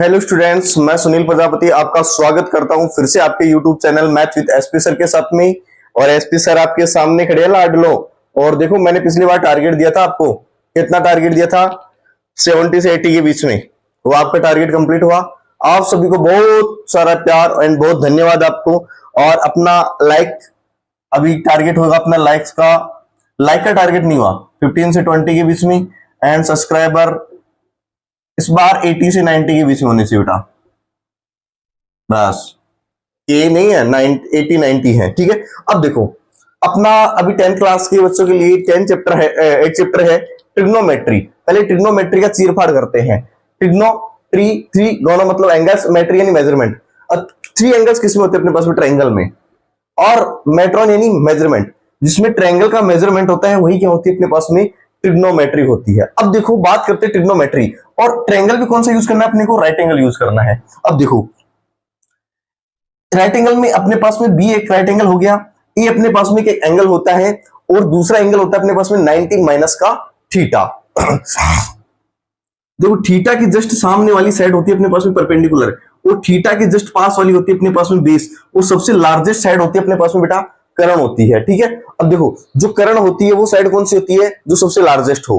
Hello students, मैं सुनील प्रजापति आपका स्वागत करता हूं फिर से आपके YouTube channel math with SP sir के साथ में। और एसपी सर आपके सामने खड़े हैं लाडलो। और देखो, मैंने पिछली बार टारगेट दिया था आपको। कितना टारगेट दिया था? 70 से 80 के बीच में। वो आपका टारगेट कंप्लीट हुआ। आप सभी को बहुत सारा प्यार एंड बहुत धन्यवाद आपको। और अपना लाइक, अभी टारगेट होगा अपना लाइक्स का। लाइक का टारगेट नहीं हुआ, 15 से 20 के बीच में। एंड सब्सक्राइबर इस बार 80 से 90 के बीच में होने चाहिए बेटा। बस ये नहीं है, 80 90 है, ठीक है। अब देखो, अपना अभी 10th क्लास के बच्चों के लिए 10 चैप्टर है, एक चैप्टर है ट्रिग्नोमेट्री। पहले ट्रिग्नोमेट्री का चीरफाड़ करते हैं। ट्रिग्नो मतलब एंगल्स, मेट्री यानी मेजरमेंट। और 3 एंगल्स किसमें होते हैं अपने पास में? ट्रायंगल में। और मेट्रॉन यानी मेजरमेंट, जिसमें ट्रायंगल का मेजरमेंट होता है, वही क्या होती है अपने पास में? ट्रिग्नोमेट्री होती है। अब देखो, बात करते हैं ट्रिग्नोमेट्री। और ट्रायंगल भी कौन सा यूज करना है अपने को? राइट एंगल यूज करना है। अब देखो, राइट एंगल में अपने पास में बी एक राइट एंगल हो गया। ए अपने पास में एक एंगल होता है, और दूसरा एंगल होता है अपने पास में 90 माइनस का थीटा। देखो, थीटा की जस्ट सामने वाली साइड होती है अपने पास में परपेंडिकुलर, और थीटा की जस्ट पास वाली होती है अपने पास में बेस। वो सबसे लार्जेस्ट साइड होती है अपने पास में बेटा कर्ण होती है, ठीक है। अब देखो, जो कर्ण होती है वो साइड कौन सी होती है? जो सबसे लार्जेस्ट हो।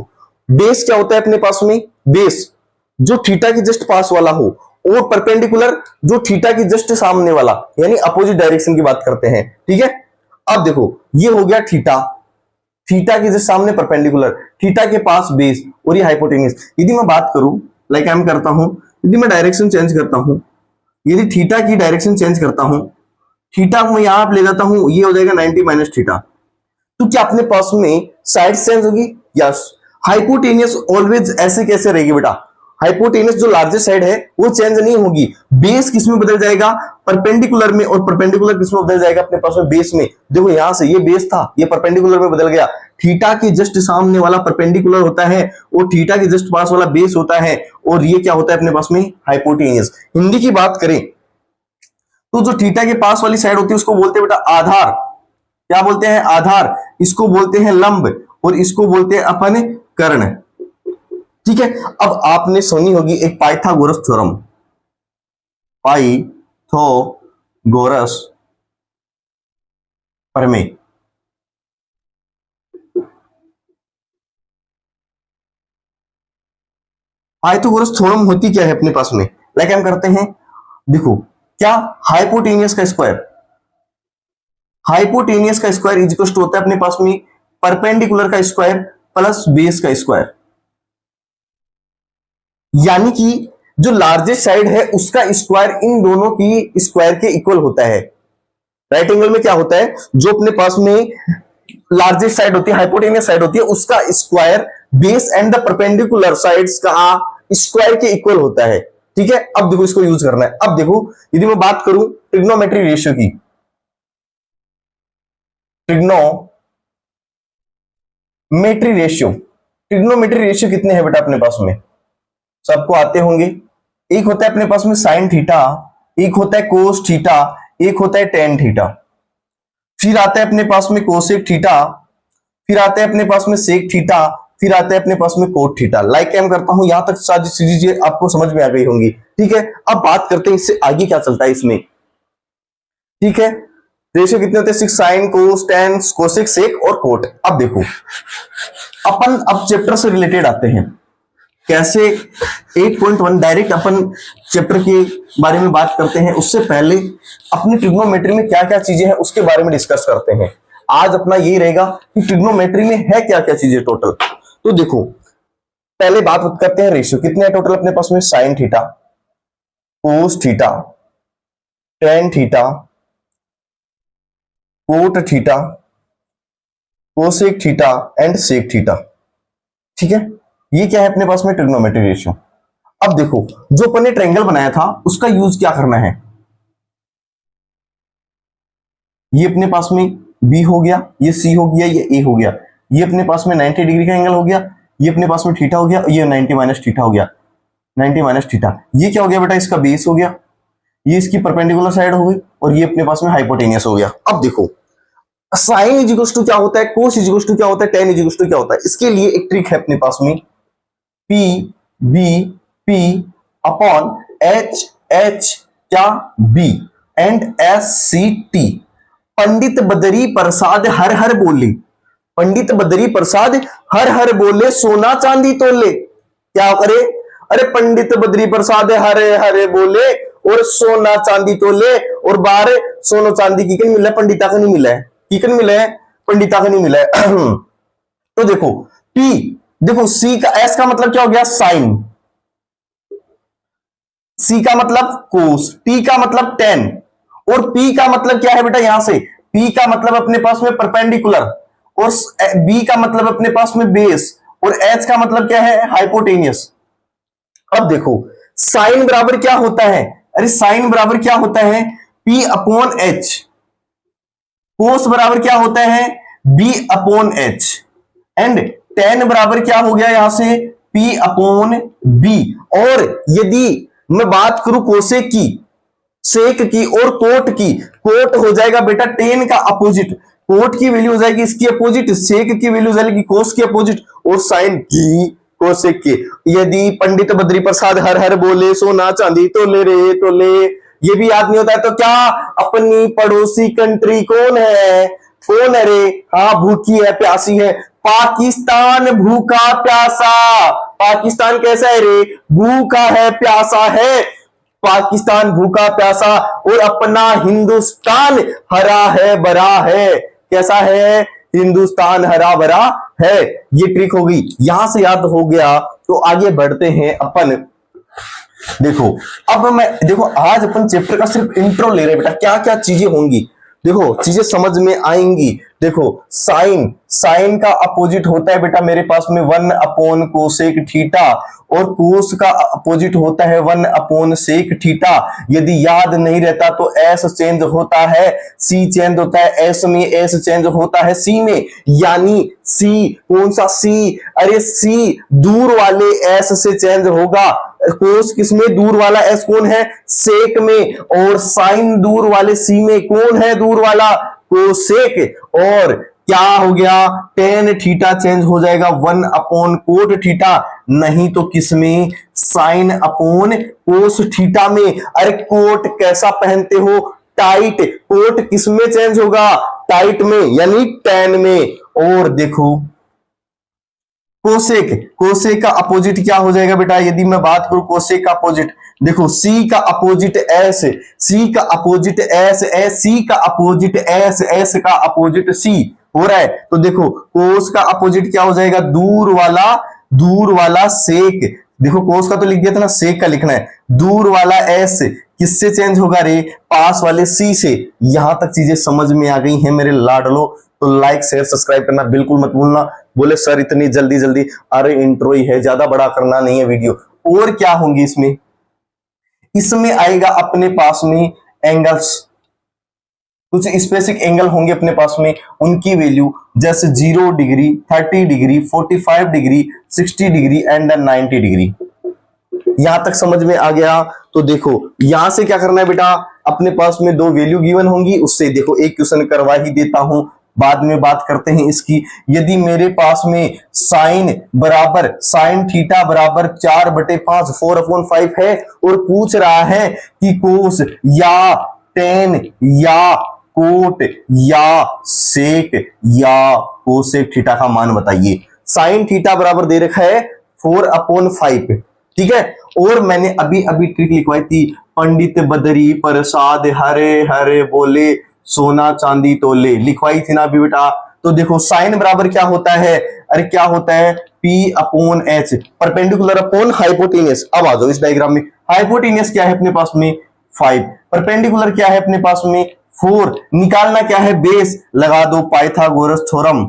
बेस क्या होता है अपने पास में? बेस जो थीटा की जस्ट पास वाला हो, और परपेंडिकुलर जो थीटा की जस्ट सामने वाला, यानी अपोजिट डायरेक्शन की बात करते हैं, ठीक है। अब देखो, ये हो गया थीटा। थीटा के जस्ट सामने परपेंडिकुलर, थीटा के पास बेस, और ये हाइपोटेन्यूस। यदि मैं बात करूं, लाइक आई एम करता हूं, यदि मैं डायरेक्शन चेंज करता हूं, यदि थीटा की डायरेक्शन चेंज करता हूं, थीटा को मैं यहां पे ले जाता हूं, ये हो जाएगा 90 माइनस थीटा। तो क्या अपने पास में साइड चेंज होगी? यस। हाइपोटेनियस ऑलवेज ऐसे कैसे रहेगी बेटा? हाइपोटेनियस जो लार्जेस्ट साइड है वो चेंज नहीं होगी। बेस किसमें बदल जाएगा? परपेंडिकुलर में। और परपेंडिकुलर किसमें बदल जाएगा अपने पास में? बेस में। देखो, यहां से ये बेस था, ये परपेंडिकुलर में बदल गया। थीटा के जस्ट सामने वाला परपेंडिकुलर होता है, और थीटा के जस्ट पास वाला बेस होता है, और ये क्या होता है अपने पास में? हाइपोटेनियस। हिंदी की बात करें तो जो थीटा के पास वाली साइड होती है उसको बोलते हैं बेटा आधार। क्या बोलते हैं? आधार। इसको बोलते हैं लंब, और इसको बोलते हैं अपन कर्ण, ठीक है। अब आपने सुनी होगी एक पाइथागोरस थ्योरम। पाइथागोरस प्रमेय। पाइथागोरस थ्योरम होती क्या है अपने पास में? लाइक हम करते हैं, देखो क्या, हाइपोटेनियस का स्क्वायर, हाइपोटेनियस का स्क्वायर इज इक्वल टू होता है अपने पास में परपेंडिकुलर का स्क्वायर प्लस बेस का स्क्वायर। यानी कि जो लार्जेस्ट साइड है उसका स्क्वायर इन दोनों की स्क्वायर के इक्वल होता है। राइट एंगल में क्या होता है? जो अपने पास में लार्जेस्ट साइड होती है, हाइपोटेनियस साइड होती है, उसका square base and the perpendicular sides का स्क्वायर के इक्वल होता है, ठीक है। अब देखो, इसको यूज करना है। अब देखो, यदि मैं बात करूं ट्रिग्नोमेट्री रेशियो की, ट्रिग्नोमेट्री रेशियो, ट्रिग्नोमेट्री रेशियो कितने हैं बेटा अपने पास में? सबको आते होंगे। एक होता है अपने पास में साइन थीटा, एक होता है कोस थीटा, एक होता है टेन थीटा, फिर आता है अपने पास में कोसेक थीटा, फिर आता है अपने पास में सेक थीटा, फिर आता है अपने पास में कोट थीटा। लाइक मैं करता हूं, यहां तक सारी चीजें आपको समझ में आ गई होंगी, ठीक है। अब बात करते हैं इससे आगे क्या चलता है इसमें, ठीक है। रेशियो कितने होते हैं? 6 sine cos tan cosec sec और कोट। अब देखो, अपन अब चैप्टर से रिलेटेड आते हैं। कैसे? 8.1 डायरेक्ट अपन चैप्टर के बारे में बात करते हैं। उससे पहले अपनी ट्रिग्नोमेट्री में क्या क्या चीजें हैं उसके बारे में डिस्कस करते हैं। आज अपना यही रहेगा कि ट्रिग्नोमेट्री में है क्या क्या चीजें टोटल। तो देखो, पहले बात करते हैं रेशियो कितने हैं टोटल अपने पास में? Sine theta, cos theta, tan theta, cot theta, cosec theta and sec theta, ठीक है। ये क्या है अपने पास में? Trigonometry ratio. अब देखो, जो अपन ने ट्रायंगल बनाया था उसका यूज क्या करना है? ये अपने पास में बी हो गया, ये सी हो गया, ये ए हो गया, ये अपने पास में 90 डिग्री का एंगल हो गया, ये अपने पास में थीटा हो गया, ये 90 माइनस थीटा हो गया, 90 माइनस थीटा। ये क्या हो गया बेटा? इसका बेस हो गया, ये इसकी परपेंडिकुलर साइड हो गई, और ये अपने पास में हाइपोटेनियस हो गया। अब देखो, साइन इज इक्वल टू क्या होता है, कोस इज इक्वल टू क्या होता है, टेन इज इक्वल टू क्या होता है। इसके लिए एक ट्रिक है अपने पास में, P B P upon H H क्या B and S C T. Pandit Badri Prasad हर हर बोले, पंडित बदरी प्रसाद हर हर बोले सोना चांदी तोले। क्या करे, अरे पंडित बदरी प्रसाद हरे हरे बोले और सोना चांदी तोले, और बाहर सोनो चांदी की मिला है, पंडिता का नहीं मिला है, की मिला है, पंडिता का नहीं मिला है। तो देखो पी, देखो सी का, एस का मतलब क्या हो गया साइन, सी का मतलब कोस, टी का मतलब टेन, और पी का मतलब क्या है बेटा, यहां से पी का मतलब अपने पास में परपेंडिकुलर, और बी का मतलब अपने पास में बेस, और एच का मतलब क्या है हाइपोटेनियस। अब देखो साइन बराबर क्या होता है, अरे साइन बराबर क्या होता है पी अपॉन एच, कोस बराबर क्या होता है B upon H, and tan बराबर क्या हो गया यहां से पी अपॉन बी। और यदि मैं बात करूं कोसेक की, सेक की और कोट की, कोट हो जाएगा बेटा टेन का अपोजिट, कोट की वैल्यू हो जाएगी इसकी अपोजिट, सेक की वैल्यू हो जाएगी कोस की अपोजिट, और साइन की कोसेक की। यदि पंडित बद्री प्रसाद हर हर बोले सोना चांदी तोले रे तोले, ये भी याद नहीं होता है तो क्या, अपनी पड़ोसी कंट्री कौन है, कौन है रे, हाँ भूखी है प्यासी है, पाकिस्तान भूखा प्यासा, पाकिस्तान कैसा है रे, भूखा है प्यासा है, पाकिस्तान भूखा प्यासा, और अपना हिंदुस्तान हरा है भरा है, कैसा है हिंदुस्तान हरा भरा है। ये ट्रिक हो गई, यहां से याद हो गया तो आगे बढ़ते हैं अपन। देखो अब मैं, देखो आज अपन चैप्टर का सिर्फ इंट्रो ले रहे हैं बेटा, क्या क्या चीजें होंगी देखो चीजें समझ में आएंगी। देखो साइन, साइन का अपोजिट होता है बेटा मेरे पास में 1 अपॉन कोसेक थीटा, और कोस का अपोजिट होता है 1 अपॉन सेक थीटा। यदि याद नहीं रहता तो एस चेंज होता है, सी चेंज होता है एस में, एस चेंज होता है सी में, यानी सी कौन सा सी, अरे सी दूर वाले एस से चेंज होगा, कोस किसमें दूर वाला एस कौन है सेक में, और साइन दूर वाले सी में, कौन है दूर वाला कोसेक, और क्या हो गया टेन थीटा चेंज हो जाएगा 1 अपॉन कोट थीटा, नहीं तो किसमें साइन अपॉन कोस थीटा में। अरे कोट कैसा पहनते हो टाइट, कोट किसमें चेंज होगा टाइट में यानी टेन में। और देखो कोसेक, कोसेक का अपोजिट क्या हो जाएगा बेटा, यदि मैं बात करूं कोसेक का अपोजिट, देखो सी का अपोजिट एस, सी का अपोजिट एस, एस सी का अपोजिट एस, एस का अपोजिट सी हो रहा है, तो देखो कोस का अपोजिट क्या हो जाएगा दूर वाला, दूर वाला सेक, देखो कोस का तो लिख दिया था ना, सेक का लिखना है, दूर वाला एस किससे चेंज होगा रे पास वाले सी से। यहां तक चीजें समझ में आ गई हैं मेरे लाडलो, तो लाइक शेयर सब्सक्राइब करना बिल्कुल मत भूलना। बोले सर इतनी जल्दी जल्दी, अरे इंट्रो ही है, ज्यादा बड़ा करना नहीं है वीडियो। और क्या होंगी इसमें, इसमें आएगा अपने पास में एंगल्स, कुछ स्पेसिफिक एंगल होंगे अपने पास में, उनकी वैल्यू जैसे 0 degree, 30 degree, 45 degree, 60 degree and 90 degree. यहां तक समझ में आ गया। तो देखो यहां से क्या करना है बेटा, अपने पास में दो वैल्यू गिवन होंगी, उससे देखो एक क्वेश्चन करवा ही देता हूं, बाद में बात करते हैं इसकी। यदि मेरे पास में साइन बराबर, साइन थीटा बराबर 4/5 4/5 है, और पूछ रहा है कि कोस या टेन या कोट या सेक या कोसेक थीटा का मान बताइए। साइन थीटा बराबर दे रखा है 4/5, ठीक है, और मैंने अभी अभी ट्रिक लिखवाई थी, पंडित बदरी प्रसाद हरे हरे बोले सोना चांदी तोले, लिखवाई थी ना अभी बेटा। तो देखो साइन बराबर क्या होता है, अरे क्या होता है P upon H, perpendicular upon hypotenuse. अब आ जाओ इस डायग्राम में, हाइपोटेनियस क्या है अपने पास में 5, परपेंडिकुलर क्या है अपने पास में 4, निकालना क्या है बेस, लगा दो पाइथागोरस थ्योरम।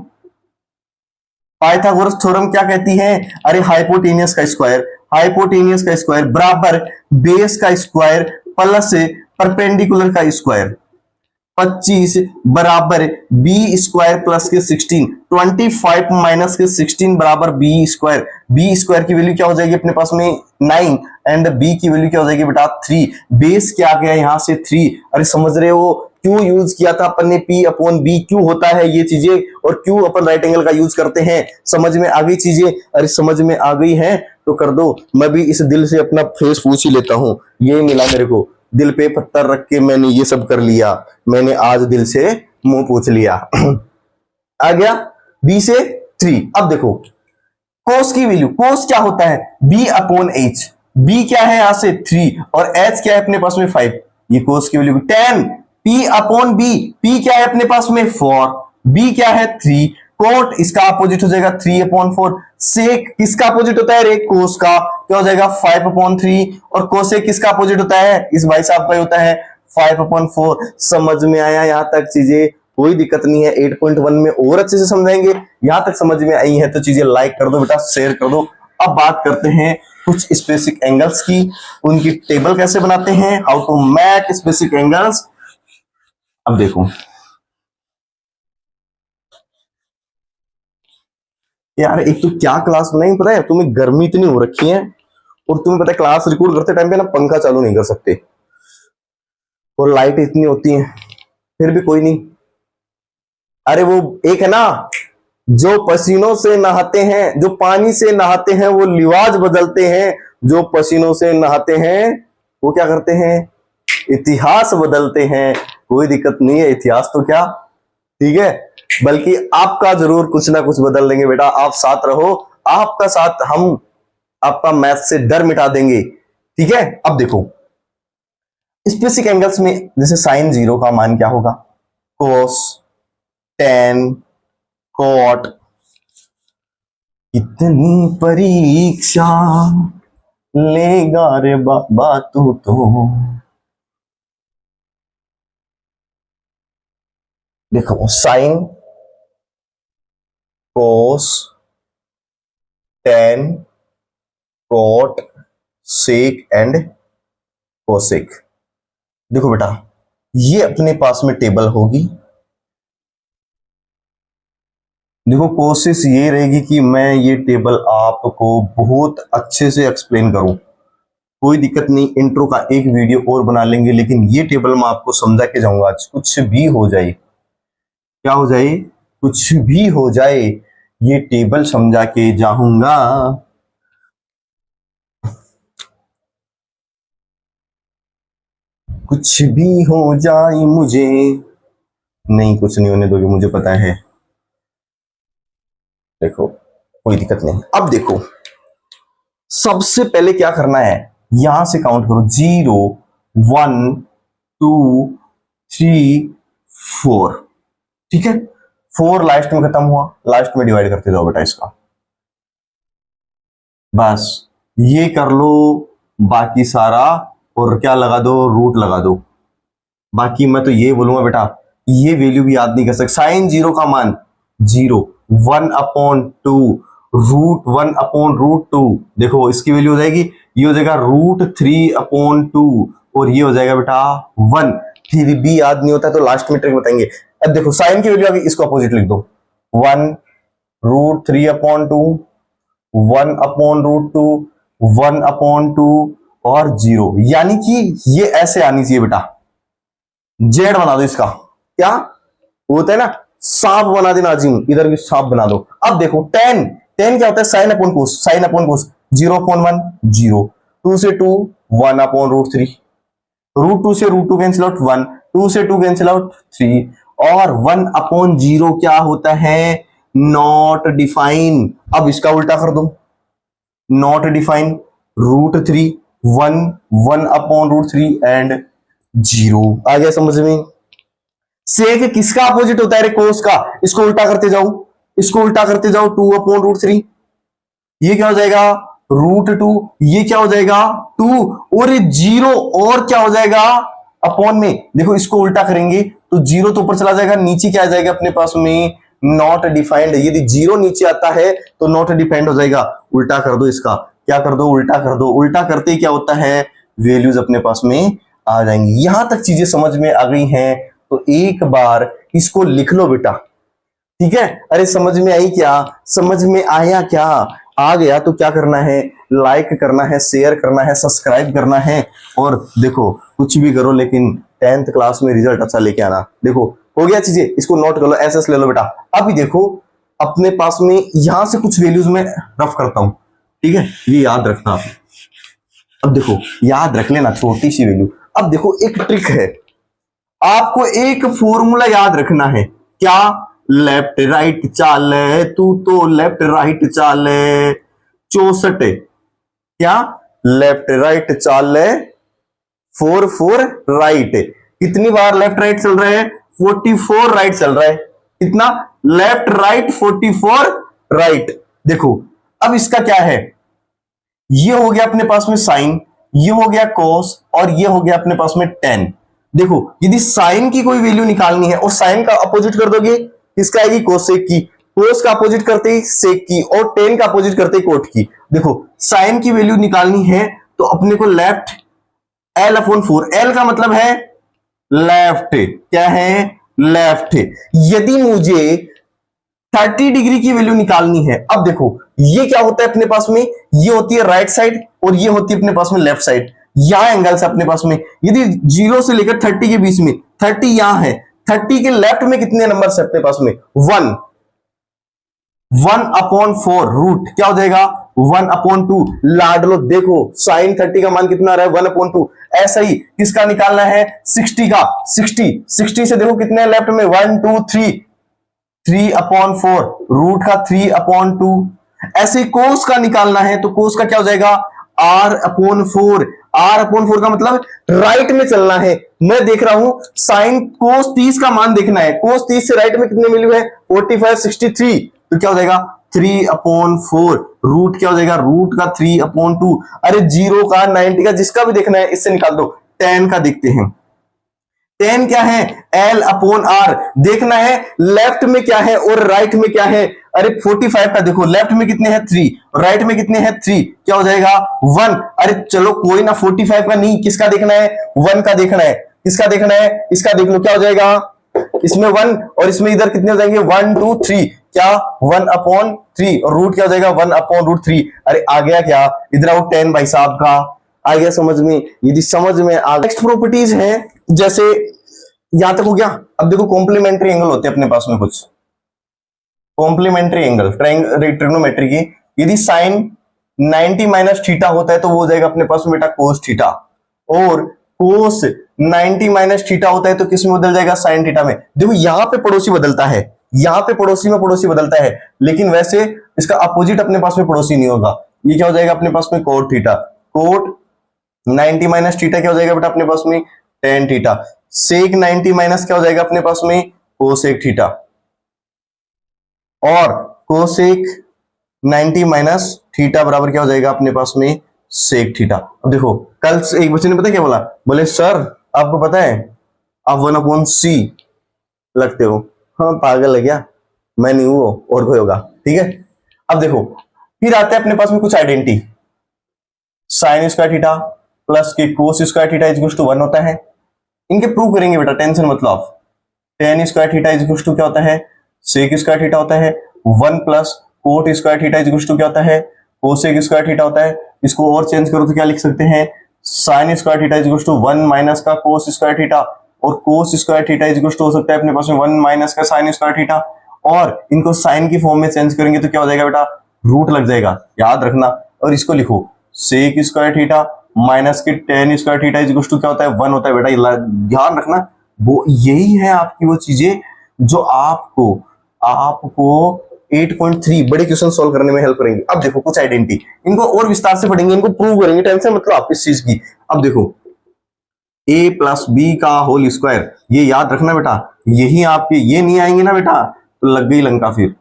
पाइथागोरस थ्योरम क्या कहती है, अरे हाइपोटेनियस का स्क्वायर, हाइपोटेनियस का स्क्वायर बराबर बेस का स्क्वायर प्लस परपेंडिकुलर का स्क्वायर, 25 बराबर बी स्क्वायर प्लस के 16, 25 माइनस के 16 बराबर बी स्क्वायर। बी स्क्वायर की वैल्यू क्या हो जाएगी अपने पास में 9, एंड बी की वैल्यू क्या हो जाएगी बेटा 3। बेस क्या आ गया यहां से 3, अरे समझ रहे हो क्यू यूज किया था अपन ने, P अपॉन बी क्यू होता है ये चीजें, और क्यू अपन राइट एंगल का यूज करते हैं। समझ में आ गई चीजें? अरे समझ में आ गई है तो कर दो। मैं भी इस दिल से अपना फेस पूछ ही लेता हूं, ये मिला मेरे को, दिल पे पत्थर रख के मैंने ये सब कर लिया, मैंने आज दिल से मुंह पूछ लिया। आ गया बी से 3। अब देखो कोस की वैल्यू, कोस क्या होता है, बी अपॉन एच। बी क्या है यहां से 3 और एच क्या है अपने पास में 5, ये कोस की value 10। P upon B, P क्या है अपने पास में 4, बी क्या है 3, कोट इसका अपोजिट हो जाएगा 3 अपॉन 4। सेक किसका अपोजिट होता है रे, कोस का, क्या हो जाएगा 5 अपॉन 3, और कोसेक किसका अपोजिट होता है, इस भाई साहब का होता है 5 अपॉन 4। समझ में आया यहां तक चीजें? कोई दिक्कत नहीं है, 8.1 में और अच्छे से समझाएंगे। यहां तक समझ में आई है तो चीजें लाइक कर दो बेटा, शेयर कर दो। अब बात करते हैं कुछ स्पेसिफिक एंगल्स की, उनकी टेबल कैसे बनाते हैं, how to make specific angles. अब देखो यार, एक तो क्या क्लास बनाई पता है तुम्हें, गर्मी इतनी हो रखी है, और तुम्हें पता है क्लास रिकॉर्ड करते टाइम पे ना पंखा चालू नहीं कर सकते, और लाइट इतनी होती है, फिर भी कोई नहीं। अरे वो एक है ना, जो पसीनों से नहाते हैं, जो पानी से नहाते हैं वो लिवाज बदलते हैं, जो पसीनों से नहाते हैं वो क्या करते हैं, इतिहास बदलते हैं। कोई दिक्कत नहीं है, इतिहास तो क्या, ठीक है, बल्कि आपका जरूर कुछ ना कुछ बदल देंगे बेटा, आप साथ रहो, आपका साथ हम, आपका मैथ से डर मिटा देंगे, ठीक है। अब देखो स्पेसिफिक एंगल्स में, जैसे साइन 0 का मान क्या होगा, कोस, टेन, कॉट। इतनी परीक्षा लेगा रे बाबा तू तो। देखो sine, cos, tan, cot, sec and cosec. देखो बेटा ये अपने पास में टेबल होगी। देखो कोशिश ये रहेगी कि मैं ये टेबल आपको बहुत अच्छे से एक्सप्लेन करूं, कोई दिक्कत नहीं, इंट्रो का एक वीडियो और बना लेंगे, लेकिन ये टेबल मैं आपको समझा के जाऊंगा आज। कुछ भी हो जाए, क्या हो जाए, कुछ भी हो जाए, ये टेबल समझा के जाऊंगा। कुछ भी हो जाए मुझे, नहीं कुछ नहीं होने दोगे मुझे पता है। देखो कोई दिक्कत नहीं। अब देखो सबसे पहले क्या करना है, यहां से काउंट करो, 0 1 2 3 4, ठीक है। 4 लास्ट में खत्म हुआ, लास्ट में डिवाइड करते जाओ बेटा इसका, बस ये कर लो, बाकी सारा, और क्या लगा दो, रूट लगा दो। बाकी मैं तो ये बोलूंगा बेटा, ये वैल्यू भी याद नहीं कर सकते। साइन 0 का मान 0, 1 अपॉन 2, रूट 1 अपॉन रूट 2। देखो इसकी वैल्यू हो जाएगी, ये हो जाएगा रूट 3 अपॉन 2, और ये हो जाएगा बेटा 1। फिर भी याद नहीं होता तो लास्ट में ट्रिक बताएंगे। अब देखो साइन की वैल्यू आ गई, इसको अपोजिट लिख दो, 1 root 3 upon 2, 1 upon root 2, 1 upon 2 और 0, यानी कि ये ऐसे आनी चाहिए बेटा। जेड बना दो इसका, क्या होता है ना, सांप बना देना अजीम, इधर भी सांप बना दो। अब देखो टेन, टेन क्या होता है, साइन अपॉन कोस, साइन अपॉन कोस, 0 अपॉन 1 0, 2 से 2 1 अपॉन रूट 3, रूट 2 से रूट 2 कैंसिल आउट 1, 2 से 2 कैंसिल आउट 3, और 1 अपॉन 0 क्या होता है, नॉट डिफाइन। अब इसका उल्टा कर दो, not define, root 3 1 1 upon root 3 and 0। आ गया समझ में? सेक किसका अपोजिट होता है रे, कोस का, इसको उल्टा करते जाओ, इसको उल्टा करते जाओ, 2 अपॉन रूट 3, ये क्या हो जाएगा रूट 2, ये क्या हो जाएगा 2, और 0 और क्या हो जाएगा अपॉन में। देखो इसको उल्टा करेंगे तो 0 तो ऊपर चला जाएगा, नीचे क्या आ जाएगा अपने पास में, नॉट डिफाइंड। यदि 0 नीचे आता है तो नॉट डिफाइंड हो जाएगा। उल्टा कर दो इसका, क्या कर दो, उल्टा कर दो, उल्टा करते ही क्या होता है, वैल्यूज अपने पास में आ जाएंगी। यहां तक चीजें समझ में आ गई हैं तो एक बार इसको लिख लो बेटा, ठीक है। अरे समझ में आई क्या, समझ में आया क्या, आ गया तो क्या करना है, लाइक करना है, शेयर करना है, सब्सक्राइब करना है, और देखो कुछ भी करो लेकिन 10th क्लास में रिजल्ट अच्छा लेके आना। देखो हो गया चीजें, इसको नोट कर लो, एसएस ले लो बेटा। अभी देखो अपने पास में यहां से कुछ वैल्यूज में रफ करता हूं, ठीक है, ये याद रखना आप। अब देखो याद रख लेना छोटी सी वैल्यू। अब देखो एक ट्रिक है, आपको एक फॉर्मूला याद रखना है, क्या? लेफ्ट राइट चाले तू तो लेफ्ट राइट चाले 64, क्या? लेफ्ट राइट चाले 44 राइट। कितनी बार लेफ्ट राइट चल रहे हैं? 44 राइट चल रहा है। कितना? Left right 44 right. देखो अब इसका क्या है, ये हो गया अपने पास में साइन, ये हो गया कोस, और ये हो गया अपने पास में टेन। देखो यदि साइन की कोई वैल्यू निकालनी है और साइन का अपोजिट कर दोगे, किसका आएगी? कोसेक की। कोस का अपोजिट करते ही सेक की, और टेन का अपोजिट करते ही कोट की। देखो साइन की वैल्यू निकालनी है तो अपने को लेफ्ट L अपॉन 4, L का मतलब है लेफ्ट, क्या है? लेफ्ट। यदि मुझे 30 डिग्री की वैल्यू निकालनी है, अब देखो ये क्या होता है अपने पास में, ये होती है राइट साइड और ये होती है अपने पास में लेफ्ट साइड। यहां एंगल से अपने पास में यदि 0 से लेकर 30 के बीच में, 30 यहां है, 30 के लेफ्ट में कितने नंबर से अपने पास में? 1, 1/4 रूट क्या हो जाएगा? 1/2। लाड लो, देखो साइन 30 का मान कितना आ रहा है? 1/2। ऐसा ही किसका निकालना है? 60 का। 60 से देखो कितने लेफ्ट में? 1 2 3, 3/4 रूट का 3/2। ऐसे ही कोस का निकालना है तो कोस का क्या हो जाएगा? R/4। R/4 का मतलब राइट में चलना है। मैं देख रहा हूं साइन कोस 30 का मान देखना है, कोस 30 से राइट में कितने वैल्यू है? 45 63, तो क्या हो जाएगा? 3/4 रूट क्या हो जाएगा? रूट का 3/2। अरे 0 का 90 का जिसका भी देखना है इससे निकाल दो। 10 का देखते हैं, 10 क्या है? L/R। देखना है लेफ्ट में क्या है और राइट में क्या है। अरे 45 का देखो, लेफ्ट में कितने हैं? 3, राइट में कितने हैं? 3, क्या हो जाएगा? 1। अरे चलो कोई ना, 45 का नहीं, किसका देखना है? 1 का देखना है। किसका देखना है? इसका देख लो, क्या हो जाएगा? इसमें 1 और इसमें इधर कितने हो जाएंगे? 1 2 3, क्या? 1/3, और रूट क्या हो जाएगा? 1/√3। अरे आ गया क्या? इधर आओ, 10 भाई साहब का आ गया समझ में? यदि समझ में आ, नेक्स्ट प्रॉपर्टीज है, जैसे यहां तक हो गया। अब देखो कॉम्प्लीमेंट्री एंगल होते हैं अपने पास में कुछ, कॉम्प्लीमेंट्री एंगल ट्रिग्नोमेट्री की। यदि साइन 90 माइनस थीटा होता है तो वो हो जाएगा अपने पास में बेटा कोस थीटा, और कोस 90 माइनस थीटा होता है तो किस में बदल जाएगा? साइन थीटा में। देखो यहां पे पड़ोसी बदलता है, यहां पे पड़ोसी में पड़ोसी बदलता है, लेकिन वैसे इसका अपोजिट अपने पास में पड़ोसी नहीं होगा। ये क्या हो जाएगा अपने पास में? Cot theta. Cot 90 minus theta क्या हो जाएगा बेटा अपने पास में? Tan theta. सेक 90 माइनस क्या हो जाएगा अपने पास में? Cosec theta. और कोसेक 90 माइनस थीटा बराबर क्या हो जाएगा अपने पास में? Sec theta. अब देखो कल एक बच्चे ने पता क्या बोला? बोले सर आपको पता है आप 1/c लगते हो। हाँ पागल है क्या? मैं नहीं हूं, और कोई होगा, ठीक है। अब देखो फिर आते हैं अपने पास में कुछ identity. Sine square theta plus के cos square theta equal to 1 होता है। इनके प्रूव करेंगे बेटा, टेंशन मत लो आप। Tan square theta equal to क्या होता है? सेक स्क्वायर थीटा होता है। 1 plus cot square theta equal to क्या होता है? कोसेक स्क्वायर थीटा होता है। इसको और चेंज करो तो क्या लिख सकते हैं? Sine square theta equal to 1 minus का कोस स्क्वायर थीटा, और cos square theta equal to हो सकता है अपने पास में 1 माइनस का साइन स्क्वायर थीटा। और इनको साइन की फॉर्म में चेंज करेंगे तो क्या हो जाएगा बेटा? रूट लग जाएगा, याद रखना। और इसको लिखो सेक स्क्वायर थीटा माइनस के tan square theta equal to क्या होता है? 1 होता है बेटा, ध्यान रखना। वो यही है आपकी वो चीजें जो आपको आपको 8.3 बड़े क्वेश्चन सॉल्व करने में हेल्प करेंगे। अब देखो कुछ आइडेंटिटी, इनको और विस्तार से पढ़ेंगे, इनको प्रूव करेंगे, टेंशन मतलब आप इस चीज की। अब देखो a प्लस बी का होल स्क्वायर, ये याद रखना बेटा। यही आपके ये नहीं आएंगे ना बेटा तो लग गई लंका फिर।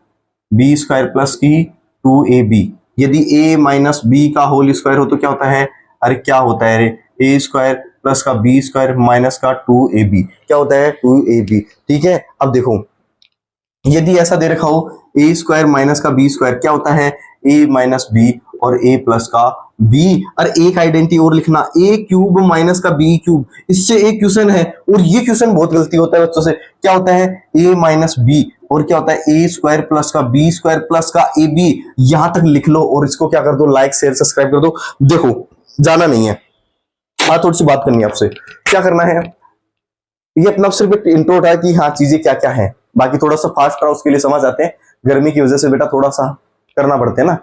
बी स्क्वायर प्लस की 2ab, यदि a माइनस बी का होल स्क्वायर हो तो क्या होता है? अरे क्या होता है? अरे a स्क्वायर प्लस का बी स्क्वायर माइनस का 2ab क्या होता है? 2ab, ठीक है। अब देखो यदि ऐसा दे रखा हो a स्क्वायर माइनस का बी स्क्वायर क्या होता है? a माइनस बी और a प्लस का b। अरे एक आइडेंटिटी और लिखना, a क्यूब माइनस का b क्यूब, इससे एक क्वेश्चन है और ये क्वेश्चन बहुत गलती होता है बच्चों से। क्या होता है? a माइनस बी और क्या होता है? a स्क्वायर प्लस का b स्क्वायर प्लस का ab। यहां तक लिख लो और इसको क्या कर दो? लाइक शेयर सब्सक्राइब कर दो। देखो जाना नहीं है, थोड़ी सी बात करनी है आपसे। क्या करना है? ये अपना सिर्फ एक इंट्रो था कि हाँ चीजें क्या क्या है, बाकी थोड़ा सा फास्ट रहा उसके लिए समझ आते हैं। गर्मी की वजह से बेटा थोड़ा सा करना पड़ता है ना,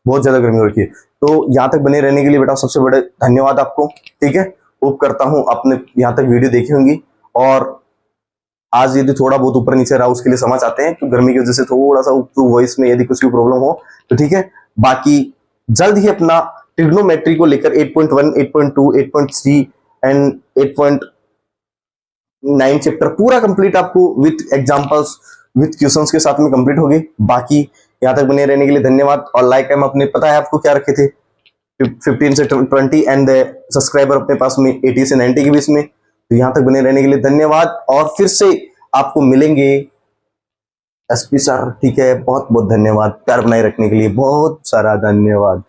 बहुत ज्यादा गर्मी हो रखी है। तो यहाँ तक बने रहने के लिए बेटा सबसे बड़े धन्यवाद आपको, ठीक है। होप करता हूँ आपने यहाँ तक वीडियो देखी होंगी, और आज यदि थोड़ा बहुत ऊपर नीचे रहा उसके लिए समझ आते हैं, तो गर्मी की वजह से थोड़ा सा वॉइस में यदि कुछ भी प्रॉब्लम हो तो ठीक है। बाकी जल्द ही अपना ट्रिग्नोमेट्री को लेकर 8.1, 8.2, 8.3 एंड 8.9 चैप्टर पूरा कंप्लीट आपको विथ एग्जांपल्स विथ क्वेश्चंस के साथ में कंप्लीट होगी। बाकी यहाँ तक बने रहने के लिए धन्यवाद, और लाइक टाइम अपने पता है आपको क्या रखे थे 15 से 20 एंड सब्सक्राइबर अपने पास में 80 से 90 के बीच में। तो यहाँ तक बने रहने के लिए धन्यवाद, और फिर से आपको मिलेंगे एसपी सर, ठीक है। बहुत बहुत धन्यवाद, प्यार बनाए रखने के लिए बहुत सारा धन्यवाद।